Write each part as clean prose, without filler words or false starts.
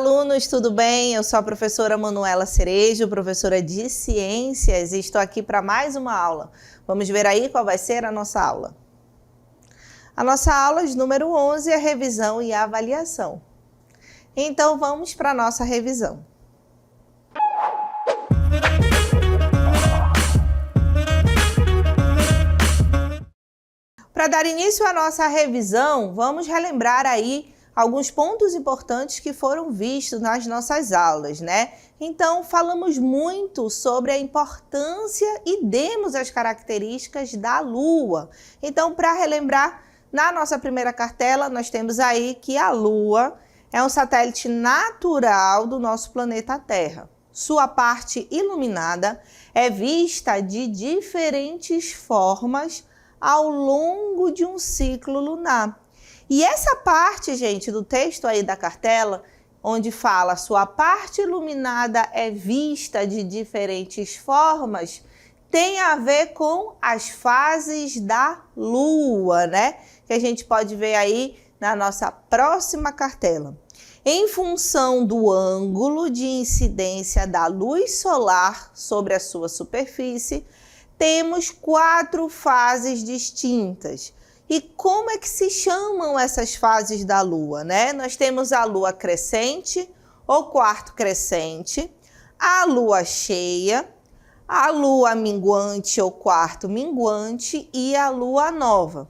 alunos, tudo bem? Eu sou a professora Manuela Cerejo, professora de Ciências, e estou aqui para mais uma aula. Vamos ver aí qual vai ser a nossa aula. A nossa aula de número 11 é a revisão e a avaliação. Então, vamos para a nossa revisão. Para dar início à nossa revisão, vamos relembrar aí alguns pontos importantes que foram vistos nas nossas aulas, né? Então, falamos muito sobre a importância e demos as características da Lua. Então, para relembrar, na nossa primeira cartela, nós temos aí que a Lua é um satélite natural do nosso planeta Terra. Sua parte iluminada é vista de diferentes formas ao longo de um ciclo lunar. E essa parte, gente, do texto aí da cartela, onde fala sua parte iluminada é vista de diferentes formas, tem a ver com as fases da Lua, né? Que a gente pode ver aí na nossa próxima cartela. Em função do ângulo de incidência da luz solar sobre a sua superfície, temos 4 fases distintas. E como é que se chamam essas fases da Lua, né? Nós temos a Lua crescente, ou quarto crescente, a Lua cheia, a Lua minguante ou quarto minguante e a Lua nova.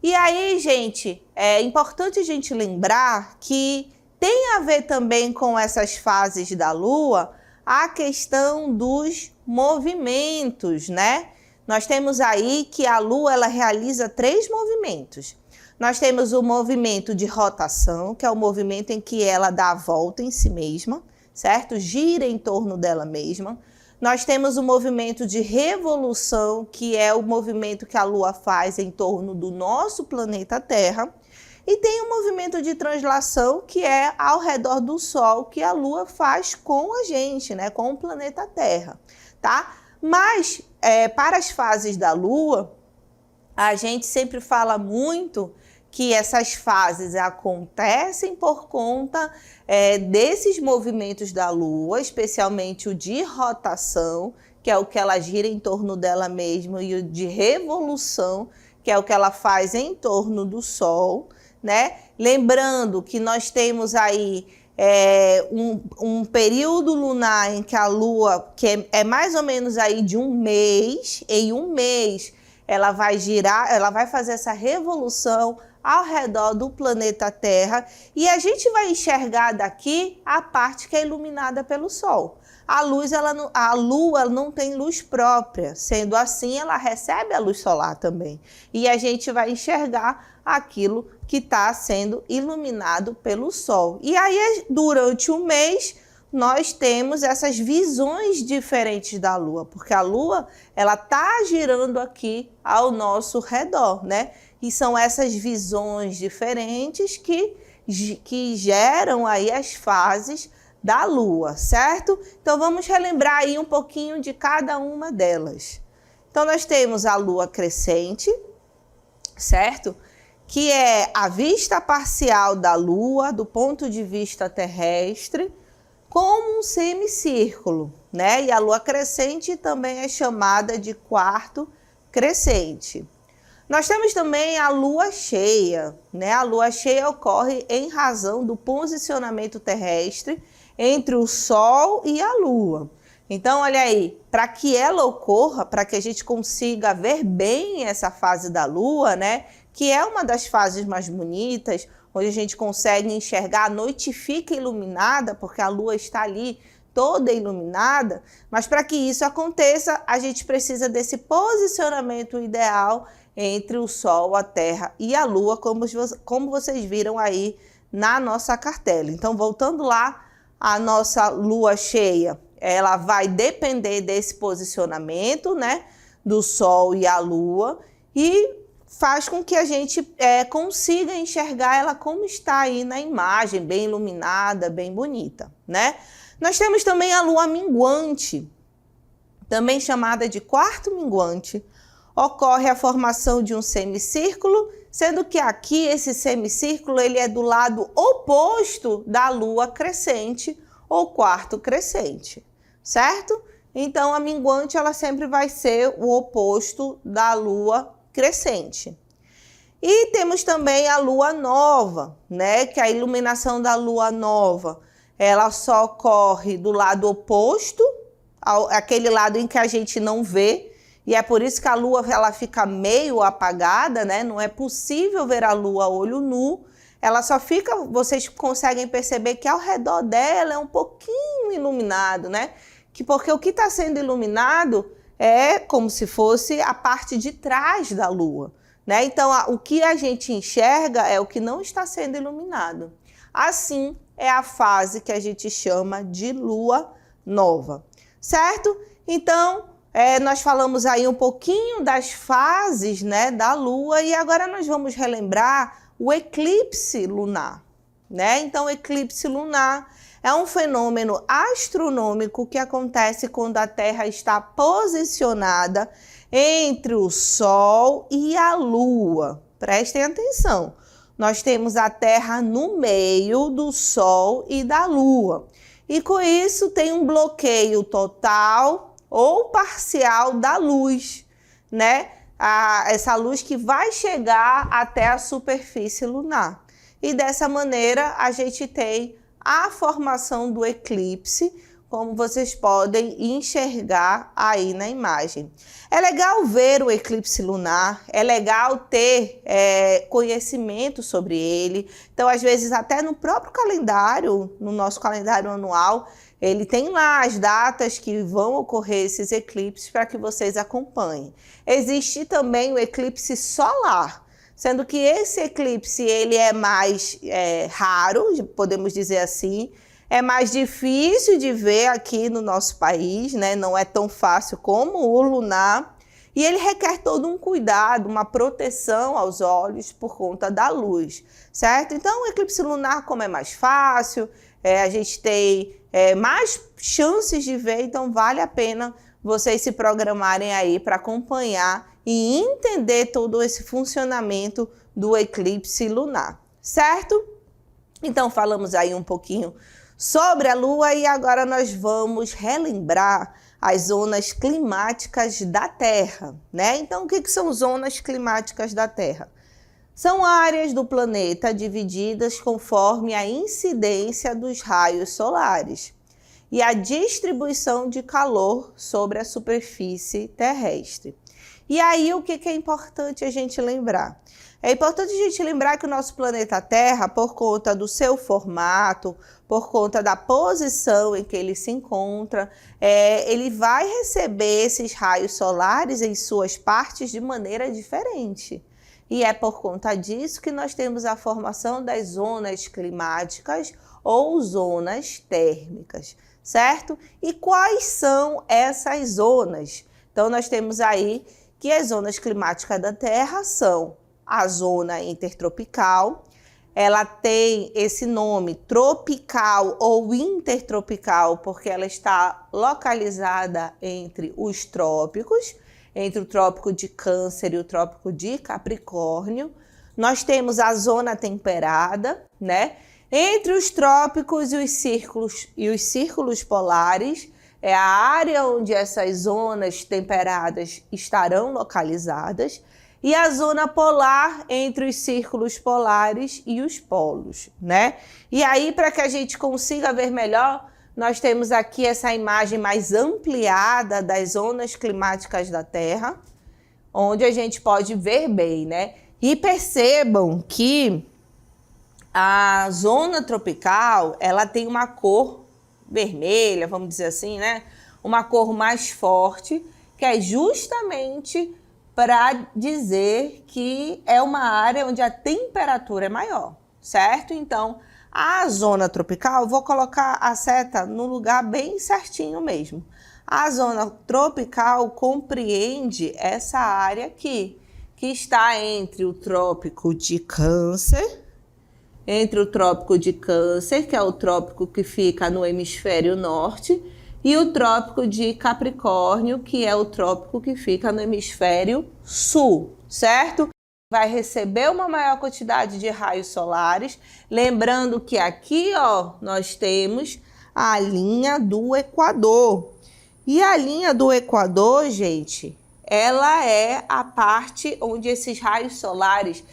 E aí, gente, é importante a gente lembrar que tem a ver também com essas fases da Lua a questão dos movimentos, né? Nós temos aí que a Lua ela realiza 3 movimentos. Nós temos o movimento de rotação, que é o movimento em que ela dá a volta em si mesma, certo? Gira em torno dela mesma. Nós temos o movimento de revolução, que é o movimento que a Lua faz em torno do nosso planeta Terra. E tem o movimento de translação, que é ao redor do Sol, que a Lua faz com a gente, né? Com o planeta Terra, tá? Mas, para as fases da Lua, a gente sempre fala muito que essas fases acontecem por conta desses movimentos da Lua, especialmente o de rotação, que é o que ela gira em torno dela mesma, e o de revolução, que é o que ela faz em torno do Sol, né? Lembrando que nós temos aí um período lunar em que a Lua, que é mais ou menos aí de um mês, em um mês ela vai girar, ela vai fazer essa revolução ao redor do planeta Terra e a gente vai enxergar daqui a parte que é iluminada pelo Sol. A Lua não tem luz própria, sendo assim ela recebe a luz solar também. E a gente vai enxergar aquilo que está sendo iluminado pelo Sol. E aí, durante um mês, nós temos essas visões diferentes da Lua, porque a Lua ela está girando aqui ao nosso redor, né? E são essas visões diferentes que geram aí as fases da Lua, certo? Então, vamos relembrar aí um pouquinho de cada uma delas. Então, nós temos a Lua crescente, certo? Que é a vista parcial da Lua, do ponto de vista terrestre, como um semicírculo, né? E a Lua crescente também é chamada de quarto crescente. Nós temos também a Lua cheia, né? A Lua cheia ocorre em razão do posicionamento terrestre entre o Sol e a Lua. Então, olha aí, para que ela ocorra, para que a gente consiga ver bem essa fase da Lua, né? Que é uma das fases mais bonitas, onde a gente consegue enxergar, a noite fica iluminada, porque a Lua está ali toda iluminada, mas para que isso aconteça, a gente precisa desse posicionamento ideal entre o Sol, a Terra e a Lua, como vocês viram aí na nossa cartela. Então, voltando lá, a nossa Lua cheia, ela vai depender desse posicionamento, né, do Sol e a Lua, e faz com que a gente consiga enxergar ela como está aí na imagem, bem iluminada, bem bonita, né? Nós temos também a Lua minguante, também chamada de quarto minguante. Ocorre a formação de um semicírculo sendo que aqui esse semicírculo ele é do lado oposto da lua crescente ou quarto crescente, certo? Então, a minguante ela sempre vai ser o oposto da lua crescente. E temos também a lua nova, né? Que a iluminação da lua nova, ela só ocorre do lado oposto, aquele lado em que a gente não vê, e é por isso que a lua ela fica meio apagada, né? Não é possível ver a lua a olho nu. Ela só fica, vocês conseguem perceber que ao redor dela é um pouquinho iluminado, né? Porque o que está sendo iluminado é como se fosse a parte de trás da lua, né? Então, o que a gente enxerga é o que não está sendo iluminado. Assim, é a fase que a gente chama de lua nova, certo? Então, nós falamos aí um pouquinho das fases, né, da lua, e agora nós vamos relembrar o eclipse lunar, né? Então, o eclipse lunar é um fenômeno astronômico que acontece quando a Terra está posicionada entre o Sol e a Lua. Prestem atenção, nós temos a Terra no meio do Sol e da Lua. E com isso tem um bloqueio total ou parcial da luz, né? Essa luz que vai chegar até a superfície lunar. E dessa maneira a gente tem a formação do eclipse, como vocês podem enxergar aí na imagem. É legal ver o eclipse lunar, é legal ter conhecimento sobre ele. Então, às vezes, até no próprio calendário, no nosso calendário anual, ele tem lá as datas que vão ocorrer esses eclipses para que vocês acompanhem. Existe também o eclipse solar, sendo que esse eclipse ele é mais raro, podemos dizer assim, é mais difícil de ver aqui no nosso país, né? Não é tão fácil como o lunar, e ele requer todo um cuidado, uma proteção aos olhos por conta da luz, certo? Então, o eclipse lunar, como é mais fácil, a gente tem mais chances de ver, então vale a pena vocês se programarem aí para acompanhar e entender todo esse funcionamento do eclipse lunar, certo? Então, falamos aí um pouquinho sobre a Lua e agora nós vamos relembrar as zonas climáticas da Terra, né? Então, o que são zonas climáticas da Terra? São áreas do planeta divididas conforme a incidência dos raios solares e a distribuição de calor sobre a superfície terrestre. E aí, o que é importante a gente lembrar? É importante a gente lembrar que o nosso planeta Terra, por conta do seu formato, por conta da posição em que ele se encontra, ele vai receber esses raios solares em suas partes de maneira diferente. E é por conta disso que nós temos a formação das zonas climáticas ou zonas térmicas, certo? E quais são essas zonas? Então, nós temos aí que as zonas climáticas da Terra são a zona intertropical, ela tem esse nome tropical ou intertropical porque ela está localizada entre os trópicos, entre o trópico de Câncer e o trópico de Capricórnio. Nós temos a zona temperada, né? Entre os trópicos e os círculos polares, é a área onde essas zonas temperadas estarão localizadas. E a zona polar entre os círculos polares e os polos, né? E aí, para que a gente consiga ver melhor, nós temos aqui essa imagem mais ampliada das zonas climáticas da Terra, onde a gente pode ver bem, né? E percebam que a zona tropical, ela tem uma cor vermelha, vamos dizer assim, né? Uma cor mais forte, que é justamente para dizer que é uma área onde a temperatura é maior, certo? Então, a zona tropical, vou colocar a seta no lugar bem certinho mesmo. A zona tropical compreende essa área aqui, que está entre o trópico de Câncer, que é o trópico que fica no hemisfério norte, e o trópico de Capricórnio, que é o trópico que fica no hemisfério sul, certo? vai receber uma maior quantidade de raios solares. Lembrando que aqui, ó, nós temos a linha do Equador. E a linha do Equador, gente, ela é a parte onde esses raios solares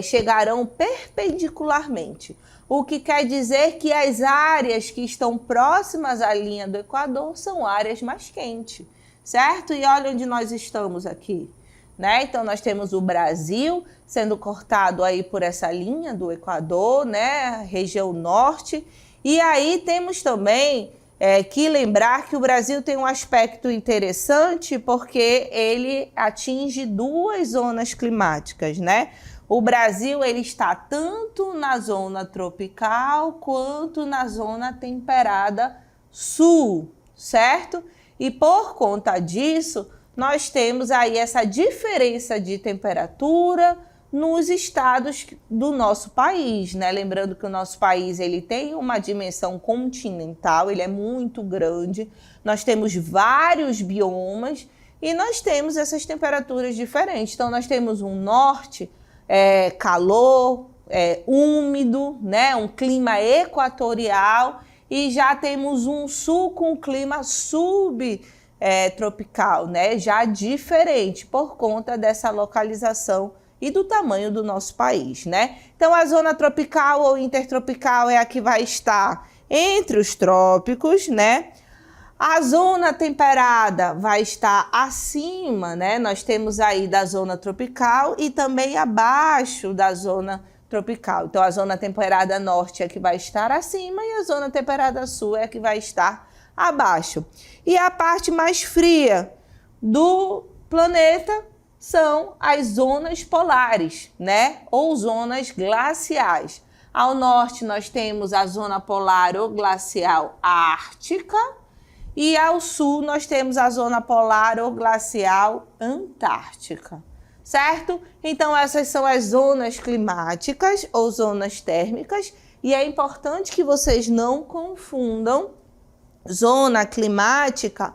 chegarão perpendicularmente. O que quer dizer que as áreas que estão próximas à linha do Equador são áreas mais quentes, certo? E olha onde nós estamos aqui, né? Então, nós temos o Brasil sendo cortado aí por essa linha do Equador, né? Região norte. E aí temos também que lembrar que o Brasil tem um aspecto interessante porque ele atinge duas zonas climáticas, né? O Brasil ele está tanto na zona tropical quanto na zona temperada sul, certo? E por conta disso, nós temos aí essa diferença de temperatura nos estados do nosso país, né? Lembrando que o nosso país ele tem uma dimensão continental, ele é muito grande, nós temos vários biomas e nós temos essas temperaturas diferentes. Então, nós temos um norte, calor, úmido, né? Um clima equatorial, e já temos um sul com clima subtropical, né? Já diferente por conta dessa localização e do tamanho do nosso país, né? Então, a zona tropical ou intertropical é a que vai estar entre os trópicos, né? A zona temperada vai estar acima, né? Nós temos aí da zona tropical e também abaixo da zona tropical. Então, a zona temperada norte é que vai estar acima e a zona temperada sul é que vai estar abaixo. E a parte mais fria do planeta são as zonas polares, né? Ou zonas glaciais. Ao norte, nós temos a zona polar ou glacial ártica. E ao sul, nós temos a zona polar ou glacial antártica, certo? Então, essas são as zonas climáticas ou zonas térmicas. E é importante que vocês não confundam zona climática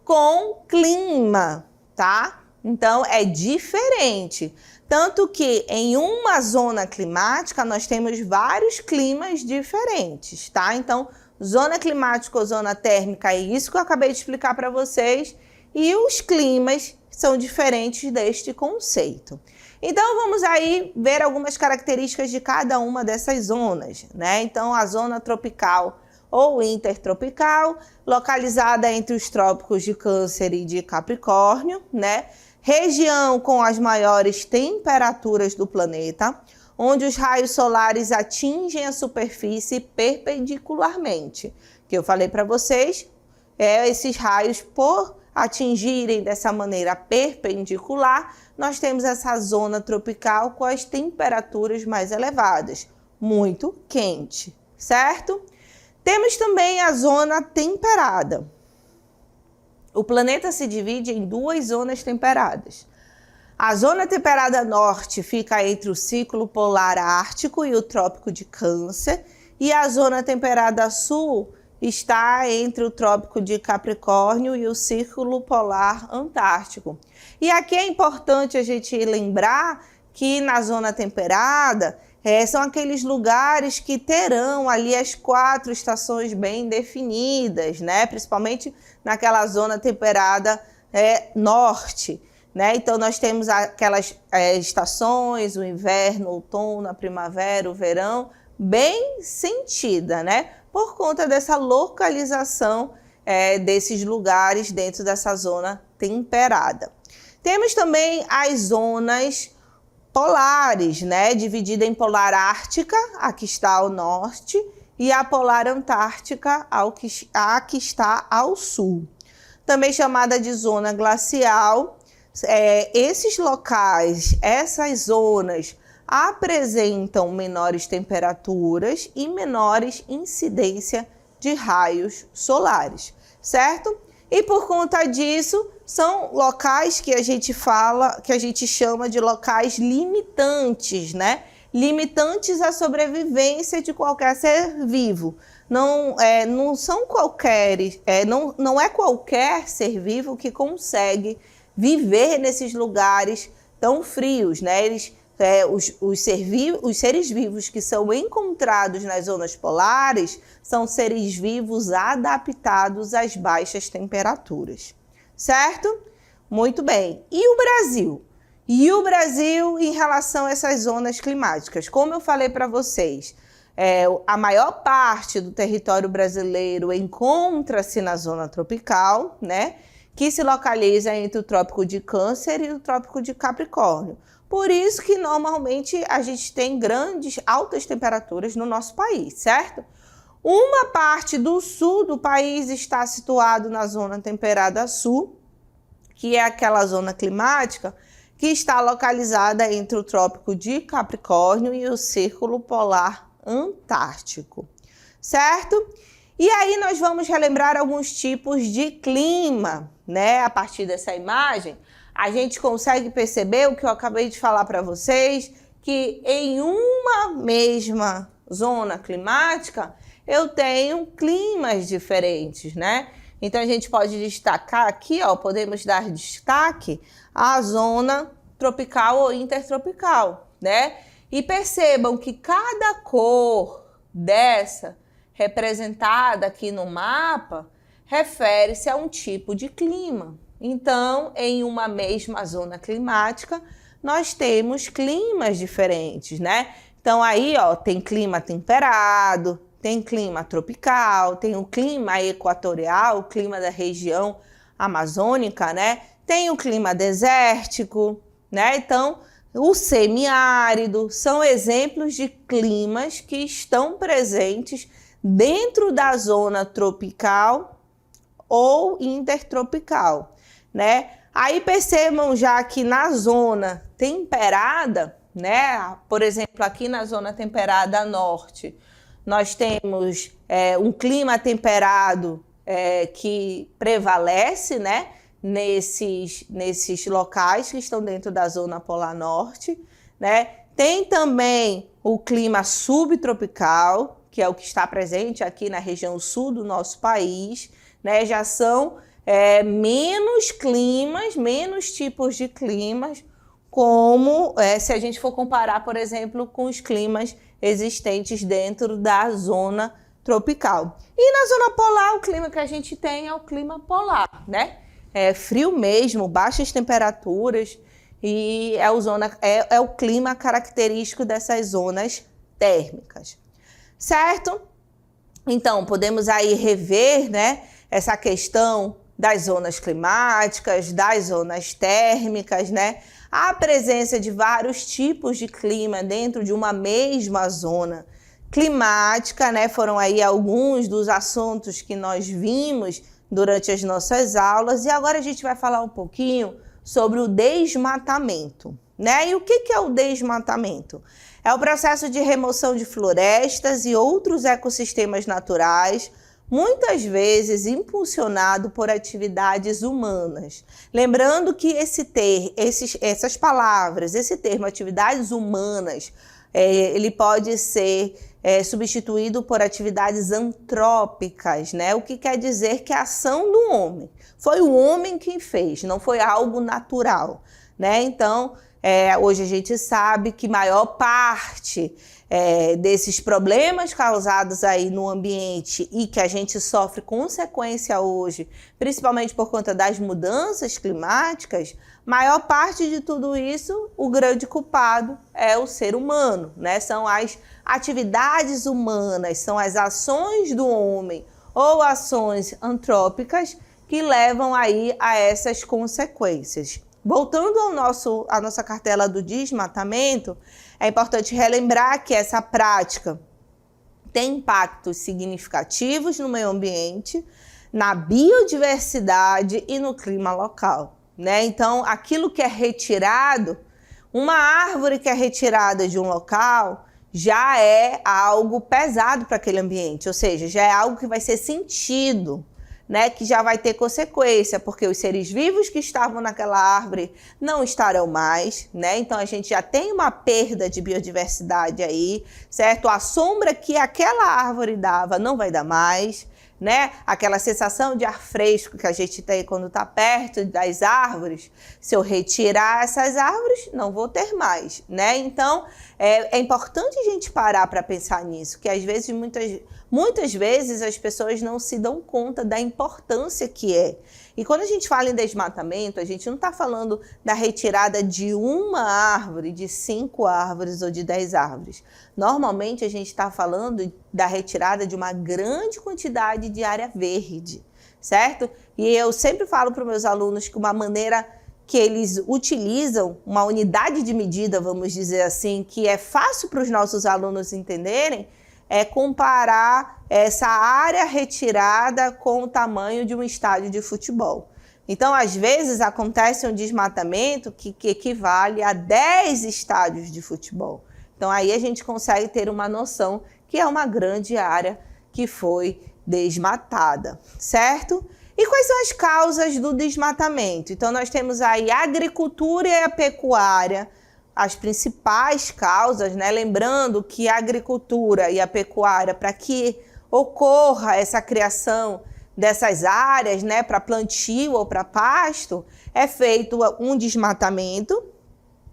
com clima, tá? Então, é diferente. Tanto que em uma zona climática, nós temos vários climas diferentes, tá? Então, zona climática ou zona térmica é isso que eu acabei de explicar para vocês. E os climas são diferentes deste conceito. Então, vamos aí ver algumas características de cada uma dessas zonas, né? Então, a zona tropical ou intertropical, localizada entre os trópicos de Câncer e de Capricórnio, né? Região com as maiores temperaturas do planeta, onde os raios solares atingem a superfície perpendicularmente. Que eu falei para vocês, esses raios, por atingirem dessa maneira perpendicular, nós temos essa zona tropical com as temperaturas mais elevadas, muito quente, certo? Temos também a zona temperada. O planeta se divide em duas zonas temperadas. A zona temperada norte fica entre o ciclo polar ártico e o trópico de Câncer, e a zona temperada sul está entre o trópico de Capricórnio e o círculo polar antártico. E aqui é importante a gente lembrar que na zona temperada são aqueles lugares que terão ali as 4 estações bem definidas, né? Principalmente naquela zona temperada norte, né? Então, nós temos aquelas estações, o inverno, o outono, a primavera, o verão, bem sentida, né? Por conta dessa localização desses lugares dentro dessa zona temperada. Temos também as zonas polares, né? Dividida em polar ártica, a que está ao norte, e a polar antártica, a que está ao sul. Também chamada de zona glacial. Esses locais, essas zonas, apresentam menores temperaturas e menores incidência de raios solares, certo? E por conta disso, são locais que a gente chama de locais limitantes, né? Limitantes à sobrevivência de qualquer ser vivo. Não é qualquer ser vivo que consegue viver nesses lugares tão frios, né? Eles os seres vivos que são encontrados nas zonas polares são seres vivos adaptados às baixas temperaturas, certo? Muito bem. E o Brasil? E o Brasil em relação a essas zonas climáticas? Como eu falei para vocês, a maior parte do território brasileiro encontra-se na zona tropical, né? Que se localiza entre o Trópico de Câncer e o Trópico de Capricórnio. Por isso que normalmente a gente tem altas temperaturas no nosso país, certo? Uma parte do sul do país está situado na zona temperada sul, que é aquela zona climática que está localizada entre o Trópico de Capricórnio e o Círculo Polar Antártico, certo? E aí nós vamos relembrar alguns tipos de clima, né? A partir dessa imagem, a gente consegue perceber o que eu acabei de falar para vocês, que em uma mesma zona climática eu tenho climas diferentes, né? Então a gente pode destacar aqui, ó, podemos dar destaque à zona tropical ou intertropical, né? E percebam que cada cor dessa representada aqui no mapa refere-se a um tipo de clima. Então, em uma mesma zona climática, nós temos climas diferentes, né? Então, aí, ó, tem clima temperado, tem clima tropical, tem o clima equatorial, o clima da região amazônica, né? Tem o clima desértico, né? Então, o semiárido são exemplos de climas que estão presentes dentro da zona tropical ou intertropical, né? Aí percebam já que na zona temperada, né? Por exemplo, aqui na zona temperada norte, nós temos um clima temperado que prevalece, né? Nesses locais que estão dentro da zona polar norte, né? Tem também o clima subtropical, que é o que está presente aqui na região sul do nosso país, né? Já são menos climas, menos tipos de climas, como se a gente for comparar, por exemplo, com os climas existentes dentro da zona tropical. E na zona polar, o clima que a gente tem é o clima polar, né? É frio mesmo, baixas temperaturas, e é o clima característico dessas zonas térmicas, certo? Então, podemos aí rever, né, essa questão das zonas climáticas, das zonas térmicas, né? A presença de vários tipos de clima dentro de uma mesma zona climática, né? Foram aí alguns dos assuntos que nós vimos durante as nossas aulas, e agora a gente vai falar um pouquinho sobre o desmatamento, né? E o que é o desmatamento? É o processo de remoção de florestas e outros ecossistemas naturais, muitas vezes impulsionado por atividades humanas. Lembrando que essas palavras, esse termo atividades humanas, ele pode ser substituído por atividades antrópicas, né? O que quer dizer que a ação do homem. Foi o homem quem fez, não foi algo natural, né? Então, hoje a gente sabe que maior parte desses problemas causados aí no ambiente e que a gente sofre consequência hoje, principalmente por conta das mudanças climáticas, maior parte de tudo isso, o grande culpado é o ser humano, né? São as atividades humanas, são as ações do homem ou ações antrópicas que levam aí a essas consequências. Voltando à nossa cartela do desmatamento, é importante relembrar que essa prática tem impactos significativos no meio ambiente, na biodiversidade e no clima local, né? Então, aquilo que é retirado, uma árvore que é retirada de um local, já é algo pesado para aquele ambiente, ou seja, já é algo que vai ser sentido, né, que já vai ter consequência, porque os seres vivos que estavam naquela árvore não estarão mais, né? Então a gente já tem uma perda de biodiversidade aí, certo? A sombra que aquela árvore dava não vai dar mais, né? Aquela sensação de ar fresco que a gente tem quando está perto das árvores. Se eu retirar essas árvores, não vou ter mais, né? Então, é importante a gente parar para pensar nisso, que às vezes, muitas vezes as pessoas não se dão conta da importância que é. E quando a gente fala em desmatamento, a gente não está falando da retirada de uma árvore, de 5 árvores ou de 10 árvores. Normalmente a gente está falando da retirada de uma grande quantidade de área verde, certo? E eu sempre falo para os meus alunos que uma maneira que eles utilizam, uma unidade de medida, vamos dizer assim, que é fácil para os nossos alunos entenderem, é comparar essa área retirada com o tamanho de um estádio de futebol. Então, às vezes, acontece um desmatamento que equivale a 10 estádios de futebol. Então, aí a gente consegue ter uma noção que é uma grande área que foi desmatada, certo? E quais são as causas do desmatamento? Então, nós temos aí a agricultura e a pecuária, as principais causas, né? Lembrando que a agricultura e a pecuária, para que ocorra essa criação dessas áreas, né, para plantio ou para pasto, é feito um desmatamento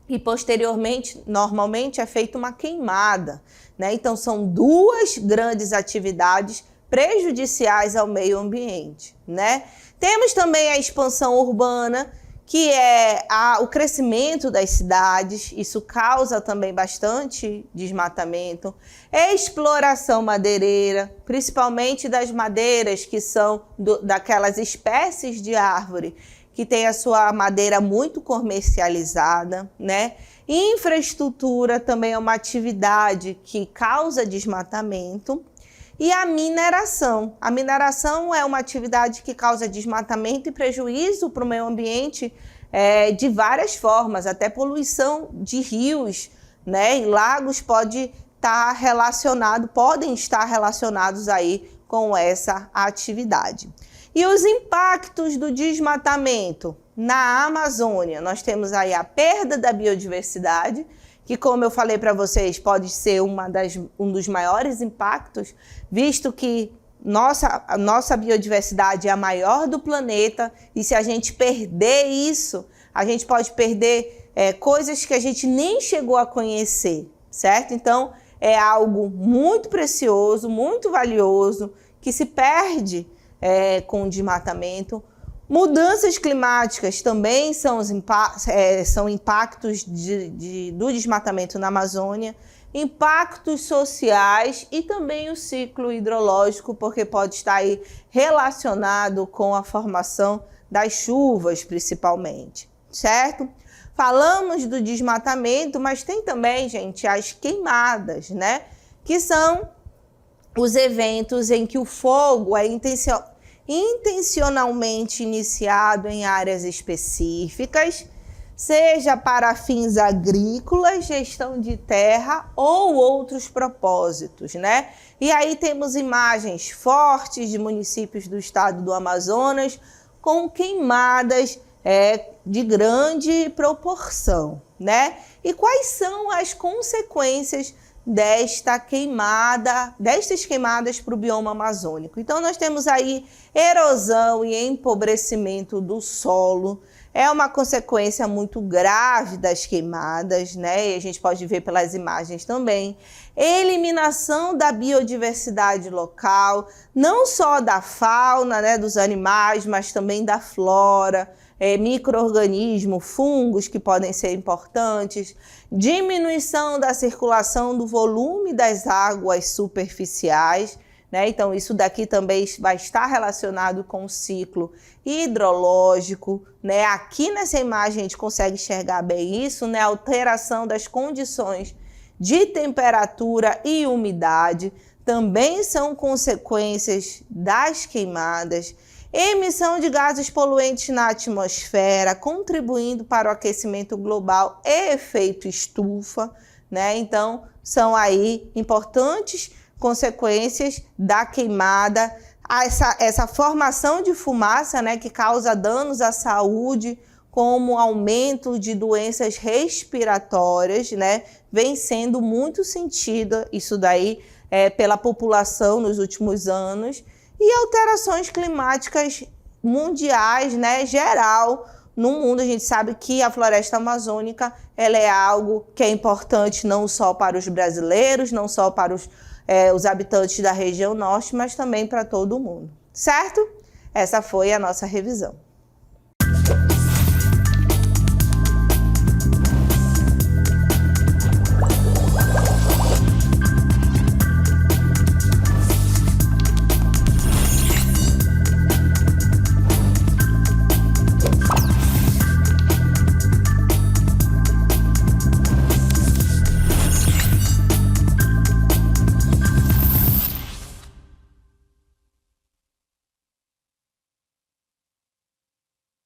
e posteriormente, normalmente, é feita uma queimada, né? Então, são duas grandes atividades prejudiciais ao meio ambiente, né? Temos também a expansão urbana, que é o crescimento das cidades, isso causa também bastante desmatamento, exploração madeireira, principalmente das madeiras que são daquelas espécies de árvore que tem a sua madeira muito comercializada, né? Infraestrutura também é uma atividade que causa desmatamento. E a mineração. A mineração é uma atividade que causa desmatamento e prejuízo para o meio ambiente de várias formas, até poluição de rios, né? E lagos podem estar relacionados aí com essa atividade. E os impactos do desmatamento na Amazônia? Nós temos aí a perda da biodiversidade, que, como eu falei para vocês, pode ser um dos maiores impactos, visto que a nossa biodiversidade é a maior do planeta, e se a gente perder isso, a gente pode perder coisas que a gente nem chegou a conhecer, certo? Então, é algo muito precioso, muito valioso, que se perde com o desmatamento. Mudanças climáticas também são impactos do desmatamento na Amazônia, impactos sociais e também o ciclo hidrológico, porque pode estar aí relacionado com a formação das chuvas, principalmente, certo? Falamos do desmatamento, mas tem também, gente, as queimadas, né? Que são os eventos em que o fogo é intencionalmente iniciado em áreas específicas, seja para fins agrícolas, gestão de terra ou outros propósitos, né? E aí temos imagens fortes de municípios do estado do Amazonas com queimadas de grande proporção, né? E quais são as consequências destas queimadas para o bioma amazônico? Então, nós temos aí erosão e empobrecimento do solo, é uma consequência muito grave das queimadas, né? E a gente pode ver pelas imagens também. Eliminação da biodiversidade local, não só da fauna, né, dos animais, mas também da flora, micro-organismos, fungos que podem ser importantes, diminuição da circulação do volume das águas superficiais, né? Então, isso daqui também vai estar relacionado com o ciclo hidrológico, né? Aqui nessa imagem a gente consegue enxergar bem isso, né? Alteração das condições de temperatura e umidade também são consequências das queimadas. Emissão de gases poluentes na atmosfera, contribuindo para o aquecimento global e efeito estufa, né? Então, são aí importantes consequências da queimada, essa formação de fumaça, né, que causa danos à saúde, como aumento de doenças respiratórias, né, vem sendo muito sentido isso daí pela população nos últimos anos. e alterações climáticas mundiais, né, geral. No mundo, a gente sabe que a floresta amazônica ela é algo que é importante não só para os brasileiros, não só para os habitantes da região norte, mas também para todo mundo, certo? Essa foi a nossa revisão.